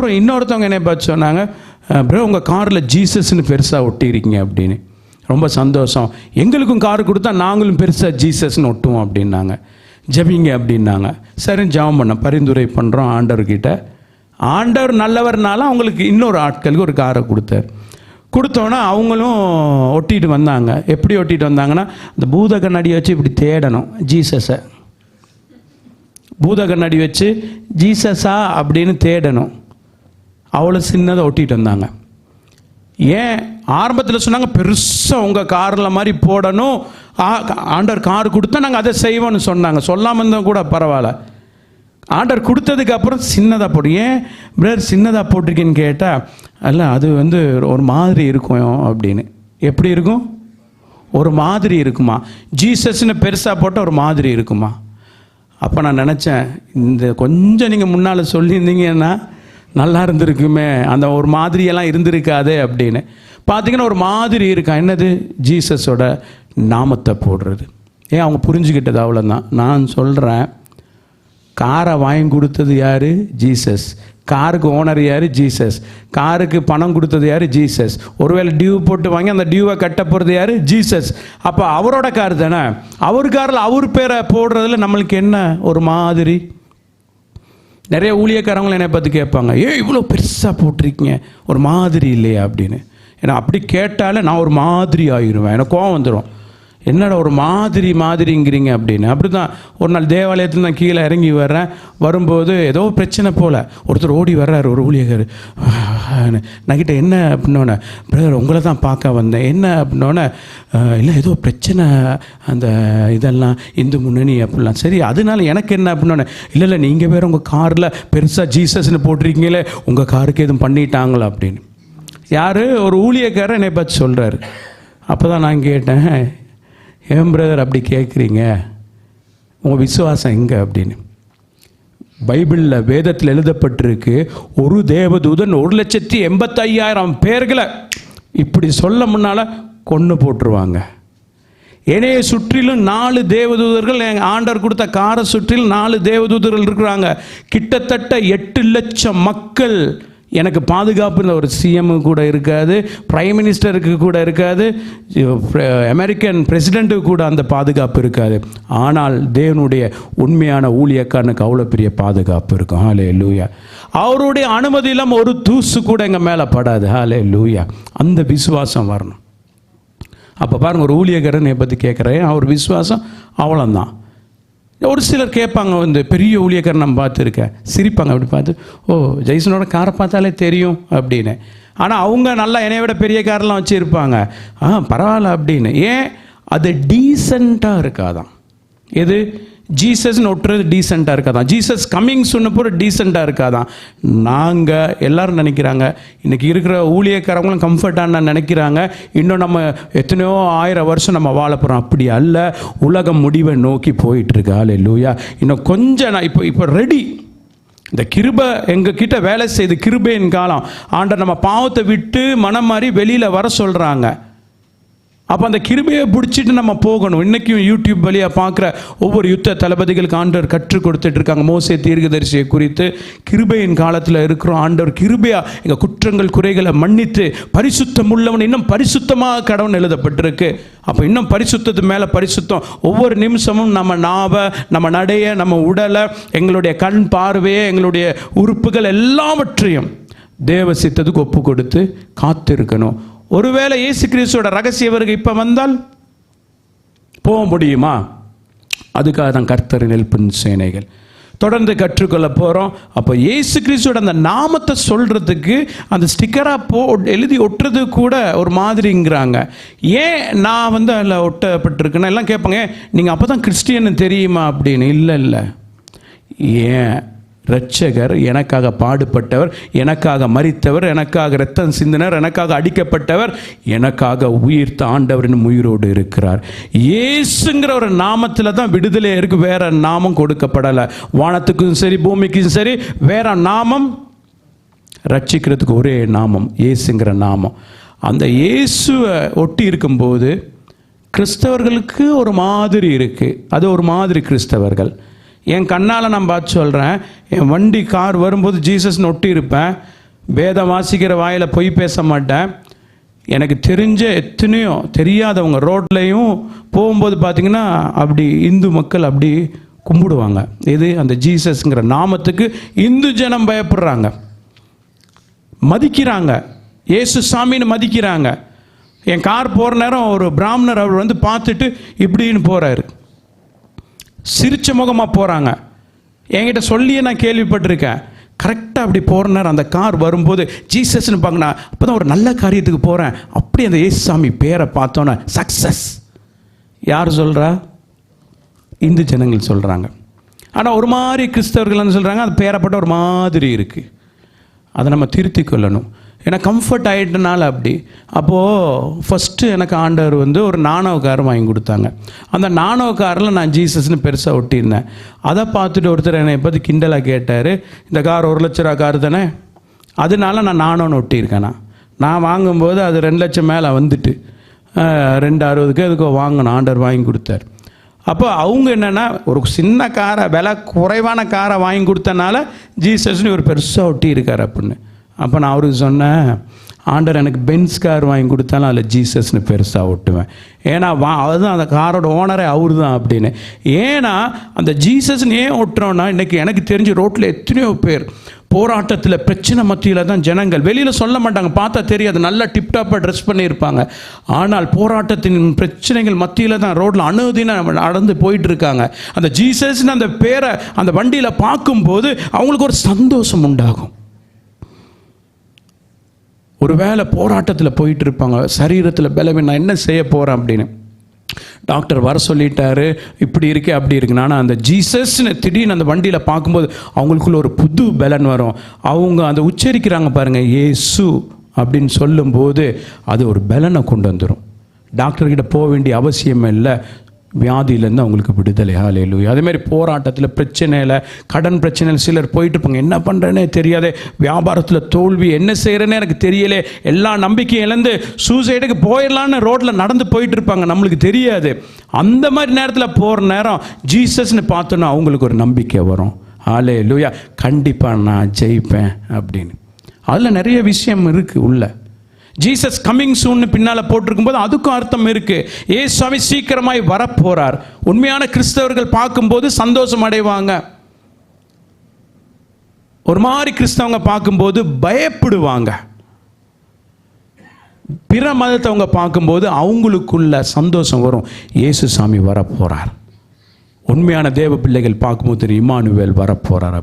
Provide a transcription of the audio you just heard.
அப்புறம் இன்னொருத்தவங்க என்ன பார்த்து சொன்னாங்க, ப்ரோ உங்கள் காரில் ஜீசஸ்ன்னு பெருசாக ஒட்டியிருக்கீங்க அப்படின்னு. ரொம்ப சந்தோஷம், எங்களுக்கும் கார் கொடுத்தா நாங்களும் பெருசாக ஜீசஸ்ன்னு ஒட்டுவோம் அப்படின்னாங்க. ஜபிங்க அப்படின்னாங்க. சரி ஜபம் பண்ண பரிந்துரை பண்ணுறோம் ஆண்டவர்கிட்ட. ஆண்டவர் நல்லவர்னால அவங்களுக்கு இன்னொரு ஆட்களுக்கு ஒரு காரை கொடுத்தார். கொடுத்தோன்னா அவங்களும் ஒட்டிட்டு வந்தாங்க. எப்படி ஒட்டிட்டு வந்தாங்கன்னா, இந்த பூத கண்ணாடியை வச்சு இப்படி தேடணும் ஜீசஸை. பூத கண்ணாடி வச்சு ஜீசஸா அப்படின்னு தேடணும். அவ்வளோ சின்னதாக ஒட்டிட்டு வந்தாங்க. ஏன் ஆரம்பத்தில் சொன்னாங்க பெருசாக உங்கள் காரில் மாதிரி போடணும், ஆண்டவர் கார் கொடுத்தா நாங்கள் அதை செய்வோம்னு சொன்னாங்க. சொல்லாமல் இருந்தால் கூட பரவாயில்ல. ஆண்டவர் கொடுத்ததுக்கு அப்புறம் சின்னதாக போடு. ஏன் பிரதர் சின்னதாக போட்டிருக்கேன்னு கேட்டால், அல்ல அது வந்து ஒரு மாதிரி இருக்கும் அப்படின்னு. எப்படி இருக்கும்? ஒரு மாதிரி இருக்குமா? ஜீசஸ்ன்னு பெருசாக போட்டால் ஒரு மாதிரி இருக்குமா? அப்போ நான் நினச்சேன், இந்த கொஞ்சம் நீங்கள் முன்னால் சொல்லியிருந்தீங்கன்னா நல்லா இருந்திருக்குமே, அந்த ஒரு மாதிரியெல்லாம் இருந்திருக்காதே அப்படின்னு. பார்த்தீங்கன்னா ஒரு மாதிரி இருக்கா. என்னது? ஜீசஸோட நாமத்தை போடுறது. ஏன் அவங்க புரிஞ்சுக்கிட்டது அவ்வளோதான். நான் சொல்கிறேன், காரை வாங்கி கொடுத்தது யார்? ஜீசஸ். காருக்கு ஓனர் யார்? ஜீசஸ். காருக்கு பணம் கொடுத்தது யார்? ஜீசஸ். ஒருவேளை டியூ போட்டு வாங்கி அந்த டியூவை கட்ட போகிறது யார்? ஜீசஸ். அப்போ அவரோட கார் தானே. அவர் காரில் அவர் பேரை போடுறதுல நம்மளுக்கு என்ன ஒரு மாதிரி? நிறைய ஊழியக்காரங்களும் என்னை பார்த்து கேட்பாங்க, இவ்வளோ பெருசாக போட்டிருக்கீங்க, ஒரு மாதிரி இல்லையா அப்படின்னு. ஏன்னா அப்படி கேட்டாலே நான் ஒரு மாதிரி ஆகிடுவேன், எனக்கு கோவம் வந்துடும். என்னடா ஒரு மாதிரிங்கிறீங்க அப்படின்னு. அப்படி தான் ஒரு நாள் தேவாலயத்தில் நான் கீழே இறங்கி வர்றேன். வரும்போது ஏதோ பிரச்சனை போல் ஒருத்தர் ஓடி வர்றாரு, ஒரு ஊழியர். நான் கிட்ட என்ன அப்படின்னோடனே, பிரதர் உங்களை தான் பார்க்க வந்தேன். என்ன அப்படின்னோடனே, இல்லை ஏதோ பிரச்சனை, அந்த இதெல்லாம் இந்து முன்னணி அப்படிலாம். சரி அதனால எனக்கு என்ன அப்படின்னோடனே, இல்லை நீங்கள் வேறு உங்கள் காரில் பெருசாக ஜீசஸ்ன்னு போட்டிருக்கீங்களே, உங்கள் காருக்கு எதுவும் பண்ணிட்டாங்களா அப்படின்னு. யார்? ஒரு ஊழியக்காரர் என்னை பார்த்து சொல்கிறாரு. அப்போ தான் நான் கேட்டேன், ஏன் பிரதர் அப்படி கேட்குறீங்க, உங்கள் விசுவாசம் எங்கே அப்படின்னு. பைபிளில் வேதத்தில் எழுதப்பட்டிருக்கு, ஒரு தேவதூதன் 1,85,000 பேர்களை இப்படி சொல்ல முன்னால் கொன்று போட்டுருவாங்க. என்னையை சுற்றிலும் 4 தேவதூதர்கள், எங்கள் ஆண்டவர் கொடுத்த காரை சுற்றிலும் 4 தேவதூதர்கள் இருக்கிறாங்க. கிட்டத்தட்ட 8 லட்சம் மக்கள் எனக்கு பாதுகாப்பு. ஒரு சிஎம் கூட இருக்காது, பிரைம் மினிஸ்டருக்கு கூட இருக்காது, அமெரிக்கன் பிரசிடெண்ட்டுக்கு கூட அந்த பாதுகாப்பு இருக்காது. ஆனால் தேவனுடைய உண்மையான ஊழியக்காரனுக்கு அவ்வளோ பெரிய பாதுகாப்பு இருக்கும். ஹல்லேலூயா. அவருடைய அனுமதி இல்லாமல் ஒரு தூசு கூட எங்கள் மேலே படாது. ஹல்லேலூயா. அந்த விசுவாசம் வரணும். அப்போ பாருங்கள், ஒரு ஊழியக்காரனை பற்றி கேட்குறேன், அவர் விசுவாசம் அவ்வளோதான். ஒரு சிலர் கேட்பாங்க, வந்து பெரிய ஊழியக்காரன் நம்ம பார்த்துருக்கேன், சிரிப்பாங்க அப்படி பார்த்து, ஓ ஜெய்சனோட காரை பார்த்தாலே தெரியும் அப்படின்னு. ஆனால் அவங்க நல்லா என்னை விட பெரிய காரெலாம் வச்சுருப்பாங்க. பரவாயில்ல அப்படின்னு. ஏன்? அது டீசெண்டாக இருக்காதான். எது? ஜீசஸ்ன்னு ஒட்டுறது டீசெண்டாக இருக்காதான். ஜீசஸ் கம்மிங் சொன்னப்போ டீசெண்டாக இருக்காதான். நாங்கள் எல்லோரும் நினைக்கிறாங்க, இன்றைக்கி இருக்கிற ஊழியக்காரங்களும் கம்ஃபர்ட்டான நினைக்கிறாங்க, இன்னும் நம்ம எத்தனையோ 1000 வருஷம் நம்ம வாழ போகிறோம். அப்படி அல்ல, உலகம் முடிவை நோக்கி போயிட்டுருக்கு. ஹல்லேலூயா. இன்னும் கொஞ்சம் நான் இப்போ ரெடி. இந்த கிருபை எங்கள் கிட்ட வேலை செய்து, கிருபையின் காலம். ஆண்டவர் நம்ம பாவத்தை விட்டு மனம் மாறி வெளியில் வர சொல்கிறாங்க. அப்போ அந்த கிருபையை பிடிச்சிட்டு நம்ம போகணும். இன்றைக்கும் யூடியூப் வழியாக பார்க்குற ஒவ்வொரு யுத்த தளபதிகளுக்கு ஆண்டவர் கற்றுக் கொடுத்துட்டு இருக்காங்க. மோசே தீர்க்கதரிசியை குறித்து கிருபையின் காலத்தில் இருக்கிறோம். ஆண்டவர் கிருபையாக எங்கள் குற்றங்கள் குறைகளை மன்னித்து பரிசுத்தம் உள்ளவன் இன்னும் பரிசுத்தமாக கடவுள் எழுதப்பட்டிருக்கு. அப்போ இன்னும் பரிசுத்தத்து மேலே பரிசுத்தம். ஒவ்வொரு நிமிஷமும் நம்ம நாவை, நம்ம நடைய, நம்ம உடலை, எங்களுடைய கண் பார்வையை, எங்களுடைய உறுப்புகள் எல்லாவற்றையும் தேவ சித்தத்துக்கு ஒப்பு கொடுத்து காத்திருக்கணும். ஒருவேளை இயேசு கிறிஸ்துவோட ரகசிய வருகை இப்போ வந்தால் போக முடியுமா? அதுக்காக தான் கர்த்தரின் எழுப்பின் சேனைகள் தொடர்ந்து கற்றுக்கொள்ள போகிறோம். அப்போ இயேசு கிறிஸ்துவோட அந்த நாமத்தை சொல்கிறதுக்கு அந்த ஸ்டிக்கராக எழுதி ஒட்டுறது கூட ஒரு மாதிரிங்கிறாங்க. ஏன் நான் வந்து அதில் ஒட்டப்பட்டிருக்குன்னா எல்லாம் கேட்பாங்க, நீங்கள் அப்போ தான் கிறிஸ்டியன்னு தெரியுமா அப்படின்னு. இல்லை, ஏன் இரட்சகர் எனக்காக பாடுபட்டவர், எனக்காக மரித்தவர், எனக்காக இரத்தம் சிந்தினர், எனக்காக அடிக்கப்பட்டவர், எனக்காக உயிர்த்த ஆண்டவர் இன்னும் உயிரோடு இருக்கிறார். இயேசுங்கிற ஒரு நாமத்தில் தான் விடுதலை இருக்கு. வேற நாமம் கொடுக்கப்படலை. வானத்துக்கும் சரி பூமிக்கும் சரி வேற நாமம். ரட்சிக்கிறதுக்கு ஒரே நாமம் இயேசுங்கிற நாமம். அந்த இயேசுவை ஒட்டி இருக்கும்போது கிறிஸ்தவர்களுக்கு ஒரு மாதிரி இருக்குது. அது ஒரு மாதிரி கிறிஸ்தவர்கள். என் கண்ணால் நான் பார்த்து சொல்கிறேன். என் வண்டி கார் வரும்போது ஜீசஸ்னு ஒட்டி இருப்பேன். வேதம் வாசிக்கிற வாயில் பொய் பேச மாட்டேன். எனக்கு தெரிஞ்ச எத்தனையோ தெரியாதவங்க ரோட்லேயும் போகும்போது பார்த்திங்கன்னா அப்படி இந்து மக்கள் அப்படி கும்பிடுவாங்க. இது அந்த ஜீசஸ்ங்கிற நாமத்துக்கு இந்து ஜனம் பயப்படுறாங்க, மதிக்கிறாங்க, இயேசு சாமின்னு மதிக்கிறாங்க. என் கார் போகிற நேரம் ஒரு பிராமணர் அவர் வந்து பார்த்துட்டு இப்படின்னு போகிறாரு, சிரிச்ச முகமாக போகிறாங்க. என்கிட்ட சொல்லியே நான் கேள்விப்பட்டிருக்கேன். கரெக்டாக அப்படி போகிற நேரம் அந்த கார் வரும்போது ஜீசஸ்ன்னு பார்க்கணா, அப்போ தான் ஒரு நல்ல காரியத்துக்கு போகிறேன். அப்படி அந்த இயேசு சாமி பேரை பார்த்தோன்னே சக்ஸஸ். யார் சொல்கிறா? இந்து ஜனங்கள் சொல்கிறாங்க. ஆனால் ஒரு மாதிரி கிறிஸ்தவர்கள்னு சொல்கிறாங்க, அது பேரப்பட்ட ஒரு மாதிரி இருக்குது. அதை நம்ம திருத்தி கொள்ளணும். ஏன்னா கம்ஃபர்ட் ஆகிட்டனால அப்படி. அப்போது ஃபஸ்ட்டு எனக்கு ஆண்டவர் வந்து ஒரு நாணவ கார் வாங்கி கொடுத்தாங்க. அந்த நாணவ காரில் நான் ஜீசஸ்னு பெருசாக ஒட்டியிருந்தேன். அதை பார்த்துட்டு ஒருத்தர் என்னை பற்றி கிண்டலாக கேட்டார், இந்த கார் 1 லட்ச ரூபா கார் தானே, அதனால நான் நாணவன்னு ஒட்டியிருக்கேன். நான் வாங்கும்போது அது 2 லட்சம் மேலே வந்துட்டு 260க்கு அதுக்கு வாங்கணும், ஆண்டவர் வாங்கி கொடுத்தார். அப்போ அவங்க என்னென்னா ஒரு சின்ன காரை, விலை குறைவான காரை வாங்கி கொடுத்தனால ஜீசஸ்னு ஒரு பெருசாக ஒட்டி இருக்கார் அப்படின்னு. அப்போ நான் அவருக்கு சொன்னேன், ஆண்டவர் எனக்கு பென்ஸ் கார் வாங்கி கொடுத்தாலும் அதில் ஜீசஸ்னு பெருசாக ஒட்டுவேன். ஏன்னா அதுதான் அந்த காரோட ஓனரே அவர் தான் அப்படின்னு. ஏன்னா அந்த ஜீசஸ்ன்னு ஏன் ஒட்டுறோன்னா, இன்றைக்கி எனக்கு தெரிஞ்ச ரோட்டில் எத்தனையோ பேர் போராட்டத்தில் பிரச்சனை மத்தியில் தான் ஜனங்கள் வெளியில் சொல்ல மாட்டாங்க, பார்த்தா தெரியாது, நல்லா டிப்டாப்பாக ட்ரெஸ் பண்ணியிருப்பாங்க. ஆனால் போராட்டத்தின் பிரச்சனைகள் மத்தியில் தான் ரோட்டில் அனுதினம் நடந்து போயிட்டுருக்காங்க. அந்த ஜீசஸ்ன்னு அந்த பேரை அந்த வண்டியில் பார்க்கும்போது அவங்களுக்கு ஒரு சந்தோஷம் உண்டாகும். ஒரு வேளை போராட்டத்தில் போயிட்டு இருப்பாங்க, சரீரத்தில் பலவீனம், நான் என்ன செய்ய போகிறேன் அப்படின்னு. டாக்டர் வர சொல்லிட்டாரு, இப்படி இருக்கு அப்படி இருக்குன்னு. ஆனால் அந்த ஜீசஸ்ன்னு திடீர்னு அந்த வண்டியில் பார்க்கும்போது அவங்களுக்குள்ள ஒரு புது பலன் வரும். அவங்க அந்த உச்சரிக்கிறாங்க பாருங்கள், இயேசு அப்படின்னு சொல்லும்போது அது ஒரு பலனை கொண்டு வந்துடும். டாக்டர்கிட்ட போக வேண்டிய அவசியமே இல்லை, வியாதியிலேருந்து அவங்களுக்கு விடுதலை. ஹல்லேலூயா. அதேமாதிரி போராட்டத்தில், பிரச்சனையில், கடன் பிரச்சனையில் சிலர் போயிட்டு இருப்பாங்க, என்ன பண்ணுறேன்னே தெரியாதே, வியாபாரத்தில் தோல்வி, என்ன செய்கிறேன்னே எனக்கு தெரியலே, எல்லா நம்பிக்கையும் இழந்து சூசைடுக்கு போயிடலான்னு ரோட்டில் நடந்து போயிட்டு இருப்பாங்க, நம்மளுக்கு தெரியாது. அந்த மாதிரி நேரத்தில் போகிற நேரம் ஜீசஸ்ன்னு பார்த்தோன்னா அவங்களுக்கு ஒரு நம்பிக்கை வரும். ஹல்லேலூயா, கண்டிப்பாக நான் ஜெயிப்பேன் அப்படின்னு. அதில் நிறைய விஷயம் இருக்குது உள்ள. ஜீசஸ் கம்மிங் சூன்னு பின்னால் போட்டிருக்கும்போது அதுக்கும் அர்த்தம் இருக்குது. இயேசுவை சீக்கிரமாய் வரப்போகிறார். உண்மையான கிறிஸ்தவர்கள் பார்க்கும்போது சந்தோஷம் அடைவாங்க. ஒரு மாதிரி கிறிஸ்தவங்க பார்க்கும்போது பயப்படுவாங்க. பிற மதத்தவங்க பார்க்கும்போது அவங்களுக்குள்ள சந்தோஷம் வரும், இயேசு சாமி வரப்போகிறார். உண்மையான தேவ பிள்ளைகள் பார்க்கும்போது இம்மானுவேல் வரப்போகிறார்.